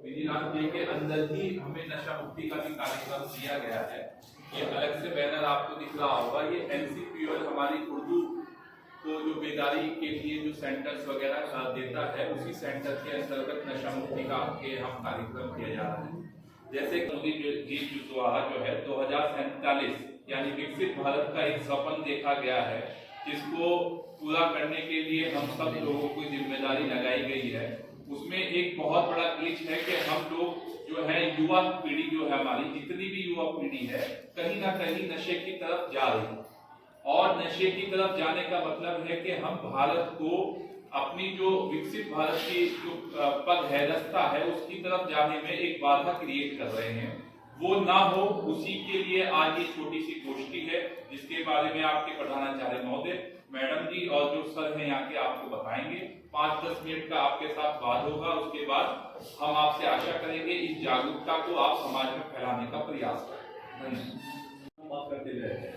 राज्य के अंदर ही हमें नशा मुक्ति का भी कार्यक्रम दिया गया है। ये अलग से बैनर आपको दिख रहा होगा, ये NCPOL हमारी उर्दू को जो बेदारी के लिए जो सेंटर्स वगैरह देता है, उसी सेंटर के अंतर्गत नशा मुक्ति का आपके हम कार्यक्रम किया जा रहा है। जैसे गीत जो है 2047 यानी विकसित भारत का एक सपन देखा गया है, जिसको पूरा करने के लिए हम सब लोगों को जिम्मेदारी लगाई गई है। उसमें एक बहुत बड़ा ग्लिच है कि हम लोग जो है युवा पीढ़ी जो है हमारी, जितनी भी युवा पीढ़ी है, कहीं ना कहीं नशे की तरफ जा रही है। और नशे की तरफ जाने का मतलब है कि हम भारत को अपनी जो विकसित भारत की जो पद है, रास्ता है, उसकी तरफ जाने में एक बाधा क्रिएट कर रहे हैं। वो ना हो, उसी के लिए आज ये छोटी सी गोष्ठी है, जिसके बारे में आपके प्रधानाचार्य महोदय, मैडम जी और जो सर हैं यहाँ के आपको बताएंगे। 5-10 मिनट का आपके साथ बात होगा, उसके बाद हम आपसे आशा करेंगे इस जागरूकता को आप समाज में फैलाने का प्रयास करें। धन्यवाद। बात करते हुए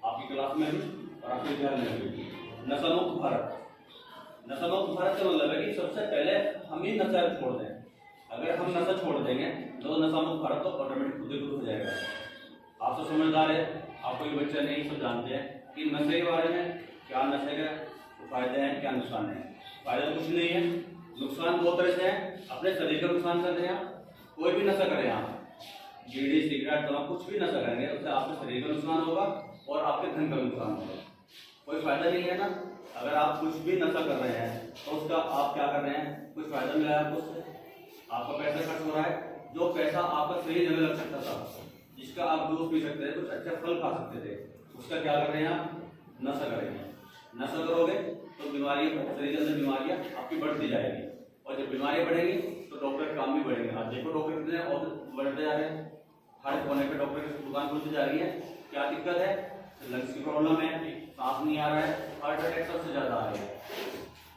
आपकी क्लास में और आपके विद्यालय में भी नशा मुक्त भारत। नशा मुक्त भारत का मतलब है कि सबसे पहले हम ही नशा छोड़ दें। अगर हम नशा छोड़ देंगे तो नशा मुक्त भारत तो ऑटोमेटिक खुद ही खुद हो जाएगा। आप तो समझदार है, आप कोई बच्चा नहीं, सब जानते हैं कि नशे के बारे में, क्या नशे के फायदे हैं, क्या नुकसान है। फायदा कुछ नहीं है, नुकसान दो तरह से है। अपने शरीर का नुकसान कर रहे हैं आप, कोई भी नशा करें आप, बीड़ी सिगरेट तमाकू कुछ भी नशा करेंगे, उससे आपके शरीर का नुकसान होगा और आपके धन का नुकसान होगा। कोई फायदा नहीं है ना। अगर आप कुछ भी नशा कर रहे हैं तो उसका आप क्या कर रहे हैं, कुछ फायदा मिला है आपको उससे, आपका पैसा खर्च हो रहा है। जो पैसा आपका सही जगह लग सकता था, जिसका आप जूस पी सकते थे, कुछ अच्छा फल खा सकते थे, उसका क्या कर रहे हैं आप, नशा करेंगे। नशा करोगे तो बीमारी, शरीर के अंदर बीमारियां आपकी बढ़ती जाएगी, और जब बीमारियां बढ़ेंगी तो डॉक्टर काम भी बढ़ेंगे। आज देखो डॉक्टर कितने और बढ़ते जा रहे हैं, हर कोने पे डॉक्टर की दुकान खुलती जा रही है। क्या दिक्कत है, लंग्स की प्रॉब्लम है, सांस नहीं आ रहा है, हार्ट अटैक सबसे ज्यादा आ रहे हैं।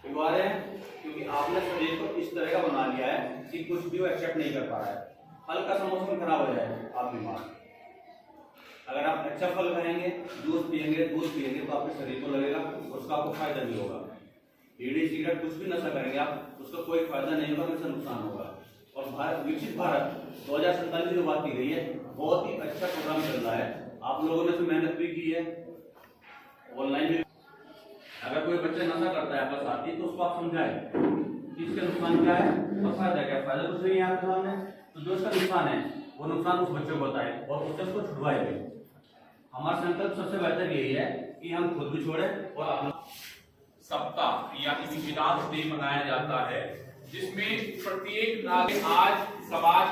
क्यों आ रहे हैं? क्योंकि आपने शरीर को इस तरह का बना लिया है कि कुछ भी वो एक्सेप्ट नहीं कर पा रहा है। हल्का सा मौसम खराब हो जाए आप बीमार। अगर आप अच्छा फल खाएंगे, जूस पिएंगे, दूध पिएंगे, तो आपके शरीर को लगेगा, उसका आपको फायदा भी होगा। बीड़ी सिगरेट कुछ भी नशा करेंगे आप, उसका कोई फायदा नहीं होगा, हमेशा नुकसान होगा। और भारत, विकसित भारत 2047 जो बात की गई है, बहुत ही अच्छा प्रोग्राम चल रहा है। आप लोगों ने तो मेहनत भी की है, ऑनलाइन भी। अगर कोई बच्चा नशा करता है आपका साथी, तो उसको आप समझाएं कि इसका नुकसान क्या है और फायदा क्या है। फायदा कुछ नहीं है आपके सामने, तो जो इसका नुकसान है वो नुकसान उस बच्चे को बताए और उससे उसको छुड़वाए भी। हमारा संकल्प सबसे बेहतर यही है कि हम खुद भी छोड़े और अपना सप्ताह यानी विजिलेंस डे मनाया जाता है, जिसमें प्रत्येक नागरिक, आज समाज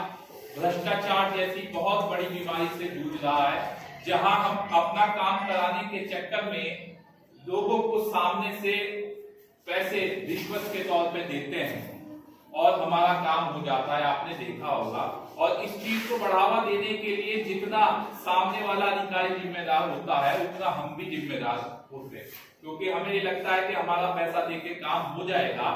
भ्रष्टाचार जैसी बहुत बड़ी बीमारी से जूझ रहा है, जहां हम अपना काम कराने के चक्कर में लोगों को सामने से पैसे रिश्वत के तौर पे देते हैं और हमारा काम हो जाता है, आपने देखा होगा। और इस चीज को बढ़ावा देने के लिए जितना सामने वाला अधिकारी जिम्मेदार होता है, उतना हम भी जिम्मेदार होते हैं, क्योंकि हमें ये लगता है कि हमारा पैसा देके काम हो जाएगा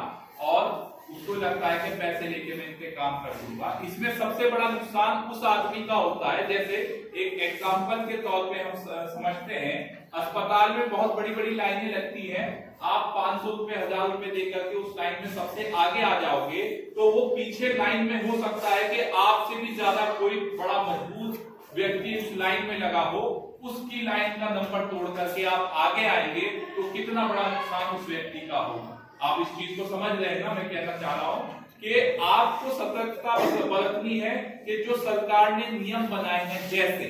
और उसको लगता है कि पैसे लेके मैं इनके काम कर दूंगा। इसमें सबसे बड़ा नुकसान उस आदमी का होता है। जैसे एक एग्जांपल के तौर पे हम समझते हैं, अस्पताल में बहुत बड़ी बड़ी लाइनें लगती हैं, आप 500 रुपए 1000 रुपए देकर के उस लाइन में सबसे आगे आ जाओगे, तो वो पीछे लाइन में हो सकता है कि आपसे भी ज्यादा कोई बड़ा मजबूत व्यक्ति उस लाइन में लगा हो, उसकी लाइन का नंबर तोड़ करके आप आगे आएंगे, तो कितना बड़ा नुकसान उस व्यक्ति का होगा। आप इस चीज को समझ रहे हैं ना, मैं कहना चाह रहा हूं कि आपको सतर्कता बरतनी है कि जो सरकार ने नियम बनाए हैं, जैसे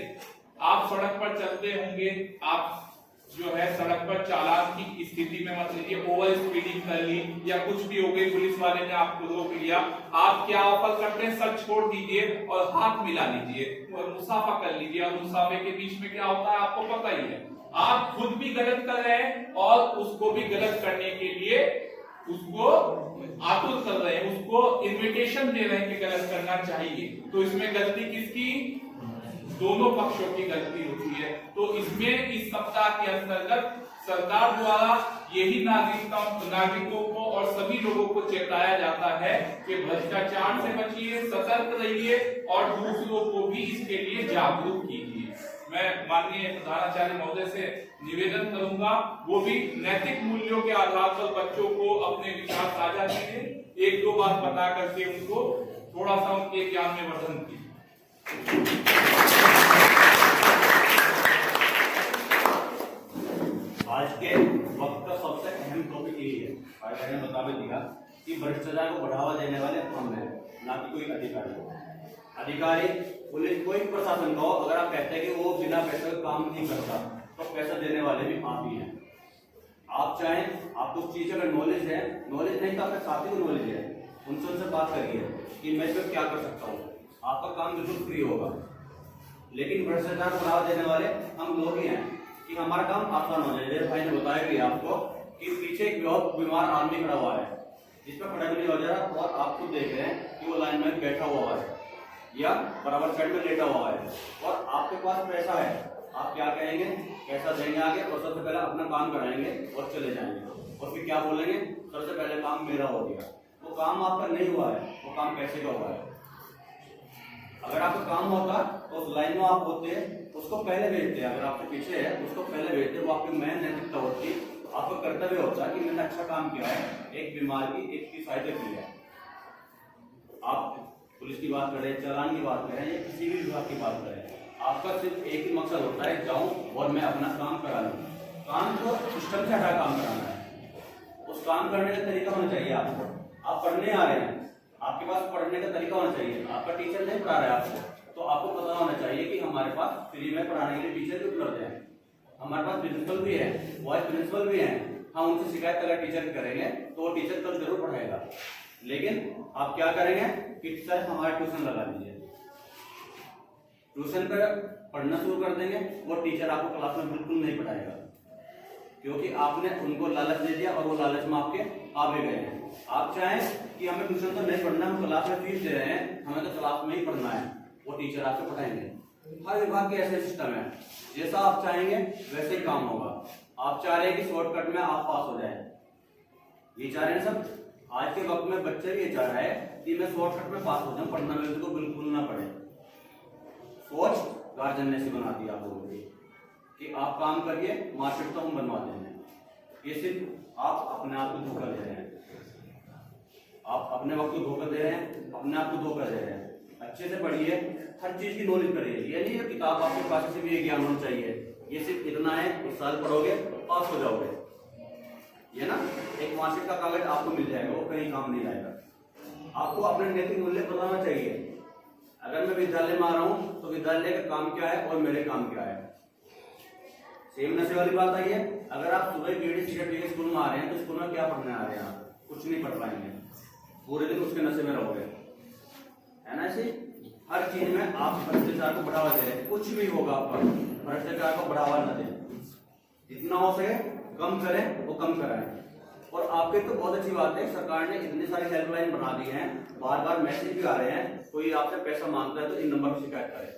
आप सड़क पर चलते होंगे, आप जो है सड़क पर चालान की स्थिति में मत लीजिए, ओवर स्पीडिंग कर ली या कुछ भी हो गई, पुलिस वाले ने आपको रोक लिया, आप क्या ऑफर करते हैं, सर छोड़ दीजिए और हाथ मिला लीजिए और मुसाफा कर लीजिए। और मुसाफे के बीच में क्या होता है आपको पता ही है, आप खुद भी गलत कर रहे हैं और उसको भी गलत करने के लिए उसको आतुर कर रहे हैं, उसको इनविटेशन दे रहे हैं कि गलत करना चाहिए। तो इसमें गलती किसकी, दोनों पक्षों की गलती होती है। तो इसमें इस सप्ताह के अंतर्गत सरकार द्वारा यही नागरिकों को और सभी लोगों को चेताया जाता है कि भ्रष्टाचार से बचिए, सतर्क रहिए और दूसरों को भी इसके लिए जागरूक कीजिए। मैं माननीय प्रधानाचार्य महोदय से निवेदन करूंगा, वो भी नैतिक मूल्यों के आधार पर बच्चों को अपने विचार साझा कीजिए। 1-2 बात बता करके उनको थोड़ा थोड़ा सा उनके ज्ञान में वर्धन कीजिए। आज के वक्त का सबसे अहम टॉपिक यही है, भाई ने बता भी दिया कि भ्रष्टाचार को बढ़ावा देने वाले हम हैं, ना कि कोई अधिकारी पुलिस कोई प्रशासन का हो। अगर आप कहते हैं कि वो बिना पैसे का काम नहीं करता, तो पैसा देने वाले भी आप ही हैं। आप चाहें, आपको उस चीज का नॉलेज है, नॉलेज नहीं तो आपके साथी को नॉलेज है, उनसे बात करिए कि मैं इसमें क्या कर सकता हूँ, आपका काम बिल्कुल फ्री होगा। लेकिन भ्रष्टाचार को बढ़ावा देने वाले हम लोग ही हैं कि हमारा काम आसान हो जाए। जैसे भाई ने बताया भी आपको कि पीछे एक बहुत बीमार आदमी खड़ा हुआ है, जिस पर खड़ा भी नहीं हो जा रहा, और आप खुद देख रहे हैं कि वो लाइन में बैठा हुआ है या बराबर साइड में लेटा हुआ है, और आपके पास पैसा है, आप क्या कहेंगे, पैसा देंगे आगे और सबसे पहले अपना काम कराएंगे और चले जाएंगे, और फिर क्या बोलेंगे, सबसे पहले काम मेरा हो गया। वो काम आपका नहीं हुआ है, वो काम पैसे का हुआ है। अगर आपका काम होता तो उस लाइन में आप होते, उसको पहले भेजते। अगर आपके पीछे है उसको पहले भेजते, वो आपकी मेन नैतिकता होती, आपका कर्तव्य होता कि मैंने अच्छा काम किया है, एक बीमार की एक की सहायता की है। आप पुलिस की बात करें, चालान की बात करें, या किसी भी विभाग की बात करें, आपका सिर्फ एक ही मकसद होता है, जाऊं और मैं अपना काम करा लूं। काम को सिस्टम से हटा काम कराना है। उस काम करने का तरीका होना चाहिए आपको। आप पढ़ने आ रहे हैं, आपके पास पढ़ने का तरीका होना चाहिए। आपका टीचर नहीं पढ़ा रहा है आपको, तो आपको पता होना चाहिए कि हमारे पास फ्री में पढ़ाने के लिए टीचर भी उपलब्ध है, हमारे पास प्रिंसिपल भी है, वाइस प्रिंसिपल भी है। हम उनसे शिकायत अगर टीचर करेंगे तो वो टीचर कल जरूर पढ़ाएगा। लेकिन आप क्या करेंगे कि सर हमारा ट्यूशन लगा दीजिए, ट्यूशन पर पढ़ना शुरू कर देंगे, वो टीचर आपको क्लास में बिल्कुल नहीं पढ़ाएगा, क्योंकि आपने उनको लालच दे दिया और वो लालच में आपके आ भी गए हैं। आप चाहें कि हमें ट्यूशन तो नहीं पढ़ना, हम क्लास में फीस दे रहे हैं, हमें तो क्लास में ही पढ़ना है, वो टीचर आपको पढ़ाएंगे। हर विभाग के ऐसे सिस्टम है, जैसा आप चाहेंगे वैसे ही काम होगा। आप चाह रहे हैं कि शॉर्टकट में आप पास हो जाए, ये चाह रहे हैं सब। आज के वक्त में बच्चे भी ये चाह रहा है कि मैं शॉर्टकट में पास हो जाऊं, पढ़ना मेरे को बिल्कुल ना पड़े। सोच गार्जियन ने ऐसी बना दी आप लोगों की कि आप काम करिए, मार्कशीट तो हम बनवा देंगे। ये सिर्फ आप अपने आप को धोखा दे रहे हैं, आप अपने वक्त को धोखा दे रहे हैं, अपने आप को धोखा दे रहे हैं। अच्छे से पढ़िए, हर चीज की नॉलेज करिए। ये नहीं है किताब आपके पास से भी ये ज्ञान होना चाहिए, ये सिर्फ इतना है, इस साल पढ़ोगे पास हो जाओगे, ये ना एक मार्कशीट का कागज आपको मिल जाएगा, वो कहीं काम नहीं आएगा। आपको अपने नैतिक मूल्य बताना चाहिए। अगर मैं विद्यालय में आ रहा हूँ तो विद्यालय का काम क्या है और मेरे काम क्या है। सेम नशे वाली बात आई है, अगर आप सुबह बीड़ी सिगरेट पी के स्कूल में आ रहे हैं तो स्कूल में क्या पढ़ने आ रहे हैं, आप कुछ नहीं पढ़ पाएंगे, पूरे दिन उसके नशे में रहोगे, है ना। ऐसे हर चीज में आप भ्रष्टाचार को बढ़ावा दे रहे हैं, कुछ भी होगा आप पर भ्रष्टाचार को बढ़ावा न दें, जितना हो सके कम करें, वो कम कराएं। और आपके तो बहुत अच्छी बात है, सरकार ने इतनी सारी हेल्पलाइन बना दी हैं, बार बार मैसेज भी आ रहे हैं, कोई आपसे पैसा मांगता है तो इन नंबर पर शिकायत करें,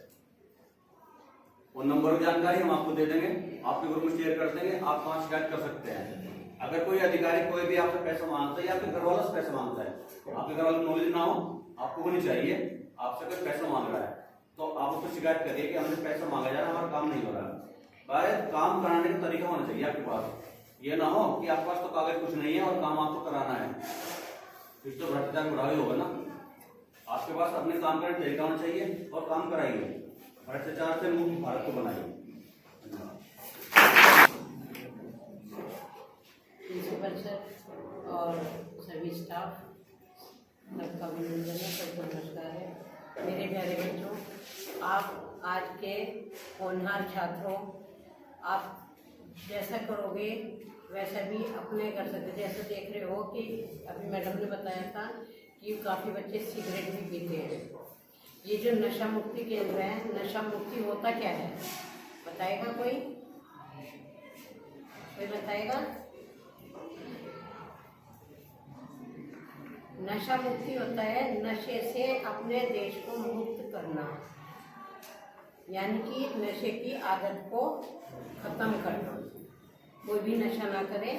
वो नंबर की जानकारी हम आपको दे देंगे, आपके ग्रुप में शेयर कर देंगे, आप वहां शिकायत कर सकते हैं। अगर कोई अधिकारी कोई भी आपसे पैसा मांगता है या आपके घर वालों से पैसा मांगता है, आपके घर वालों को नॉलेज ना हो, आपको वो नहीं चाहिए, आपसे कोई पैसा मांग रहा है तो आप उसको शिकायत करिए कि हमसे पैसा मांगा जा रहा है, हमारा काम नहीं हो रहा है। काम कराने का तरीका होना चाहिए आपके पास, ये ना हो कि आपके पास तो कागज कुछ नहीं है और काम आपको कराना है, फिर तो भ्रष्टाचार बढ़ा ही होगा ना। आपके पास अपने काम करने का तरीका होना चाहिए और काम कराइए, भ्रष्टाचार से मुक्त भारत को बनाइए। प्रिंसिपल सर और सभी स्टाफ सबका अभिनंदन है, सबको नमस्कार है। मेरे प्यारे बच्चों, आप आज के होनहार छात्रों, आप जैसा करोगे वैसा भी अपने कर सकते। जैसे देख रहे हो कि अभी मैडम ने बताया था कि काफ़ी बच्चे सिगरेट भी पीते हैं। ये जो नशा मुक्ति केंद्र है, नशा मुक्ति होता क्या है बताएगा कोई बताएगा? नशा मुक्ति होता है नशे से अपने देश को मुक्त करना, यानी कि नशे की आदत को खत्म करना, कोई भी नशा ना करे।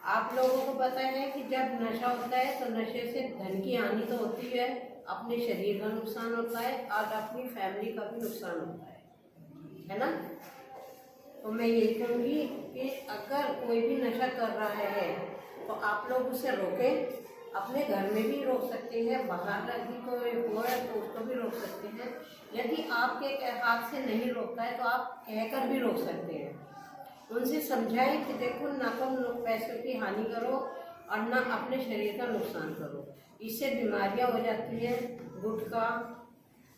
आप लोगों को पता है कि जब नशा होता है तो नशे से धन की हानि तो होती है, अपने शरीर का नुकसान होता है और अपनी फैमिली का भी नुकसान होता है ना। तो मैं यही कहूँगी कि अगर कोई भी नशा कर रहा है तो आप लोग उसे रोकें, अपने घर में भी रोक सकते हैं, बाहर यदि कोई हो है तो उसको भी रोक सकते हैं। यदि आपके हाथ से नहीं रोकता है तो आप कहकर भी रोक सकते हैं। उनसे समझाएं कि देखो ना तुम लोग पैसों की हानि करो और ना अपने शरीर का नुकसान करो, इससे बीमारियां हो जाती हैं। गुटखा,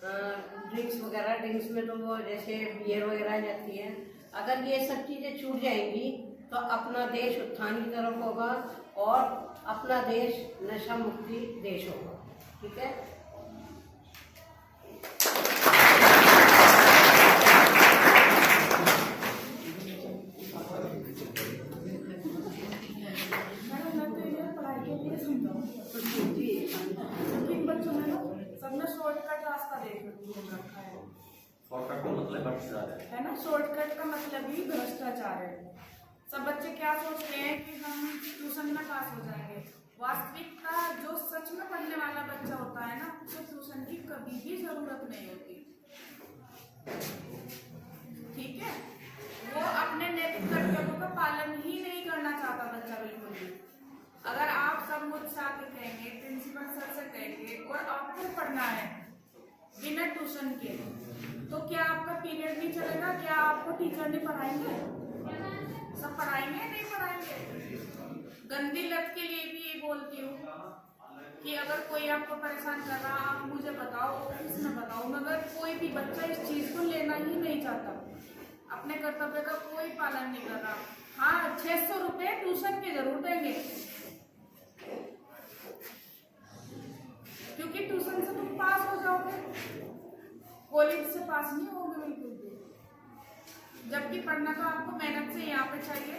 ड्रिंक्स वगैरह, ड्रिंक्स में तो वो जैसे बियर वगैरह आ जाती है। अगर ये सब चीज़ें छूट जाएंगी तो अपना देश उत्थान की तरफ होगा और अपना देश नशा मुक्ति देश होगा। ठीक है। सबने शॉर्टकट रास्ता देख रखा है। शॉर्टकट का मतलब भ्रष्टाचार है ना, शॉर्टकट का मतलब ही भ्रष्टाचार है। सब बच्चे क्या सोचते हैं कि हम ट्यूशन में पास हो जाएंगे। वास्तविकता जो सच में पढ़ने वाला बच्चा होता है ना, उसे ट्यूशन की कभी भी जरूरत नहीं होती। ठीक है, वो अपने नैतिक कर्तव्यों का पालन ही नहीं करना चाहता बच्चा, बिल्कुल भी। अगर आप सब मुझसे आके कहेंगे, प्रिंसिपल सर से कहेंगे और आपको पढ़ना है बिना ट्यूशन के, तो क्या आपका पीरियड नहीं चलेगा? क्या आपको टीचर नहीं पढ़ाएंगे? सब पढ़ाएंगे, नहीं पढ़ाएंगे? गंदी लत के लिए भी ये बोलती हूँ कि अगर कोई आपको परेशान कर रहा, आप मुझे बताओ, ऑफिस में बताओ, मगर कोई भी बच्चा इस चीज को लेना ही नहीं चाहता, अपने कर्तव्य का कोई पालन नहीं कर रहा। हाँ, 600 रुपए ट्यूशन के जरूर देंगे, क्योंकि ट्यूशन से तुम पास हो जाओगे, कॉलेज से पास नहीं होगे बिल्कुल भी। जबकि पढ़ना तो आपको मेहनत से यहाँ पे चाहिए,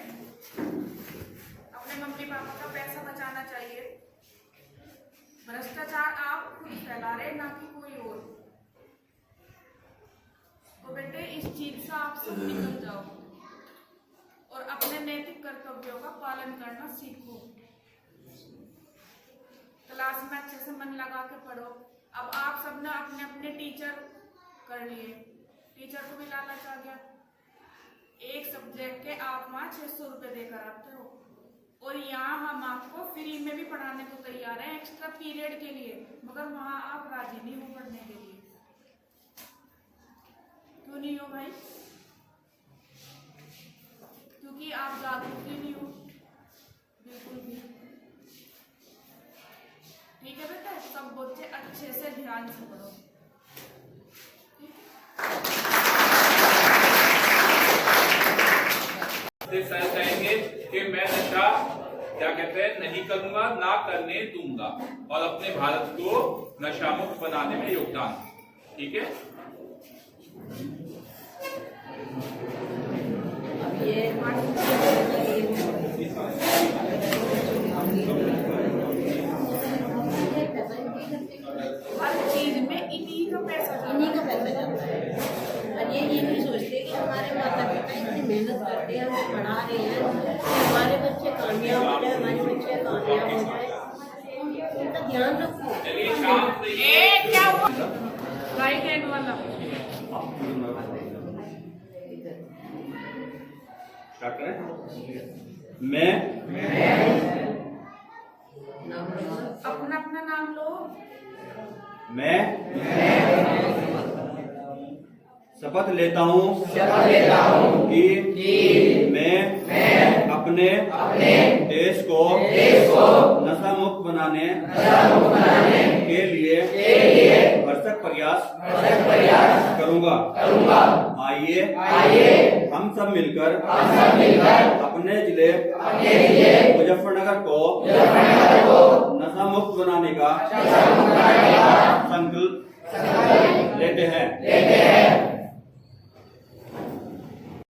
अपने मम्मी पापा का पैसा बचाना चाहिए। भ्रष्टाचार आप खुद फैला रहे, ना कि कोई और। तो बेटे इस चीज से आप सब निकल जाओ और अपने नैतिक कर्तव्यों का पालन करना सीखो। क्लास में अच्छे से मन लगा के पढ़ो। अब आप सबने अपने अपने टीचर कर लिए, टीचर को भी लालच आ गया, एक सब्जेक्ट के आप वहाँ 600 रुपए देकर आते हो, और यहाँ हम आपको फ्री में भी पढ़ाने को तैयार हैं एक्स्ट्रा पीरियड के लिए, मगर वहाँ आप राजी नहीं हो पढ़ने के लिए। क्यों नहीं हो भाई? क्योंकि आप जागरूक ही नहीं हो बिल्कुल भी। ठीक है बेटा, सब बच्चे अच्छे से ध्यान से पढ़ो। सर कहेंगे कि मैं नशा क्या कहते हैं नहीं करूंगा, ना करने दूंगा, और अपने भारत को नशा मुक्त बनाने में योगदान। ठीक है। अब ये हर चीज में इन्हीं का पैसा जाता है। और ये नहीं सोचते कि हमारे माता पिता इतनी मेहनत करते हैं, हमें पढ़ा रहे हैं, हमारे बच्चे कामयाब हो जाए, हमारे बच्चे कामयाब हो जाए, उनका ध्यान रखो। चलिए शाम से क्या हुआ? राइट हैंड वाला स्टार्ट करें। मैं अपना अपना नाम लो। मैं शपथ लेता हूँ कि मैं अपने देश को नशा मुक्त बनाने के लिए भरसक प्रयास करूँगा। आइए हम सब मिलकर अपने जिले मुजफ्फरनगर को नशा मुक्त बनाने का संकल्प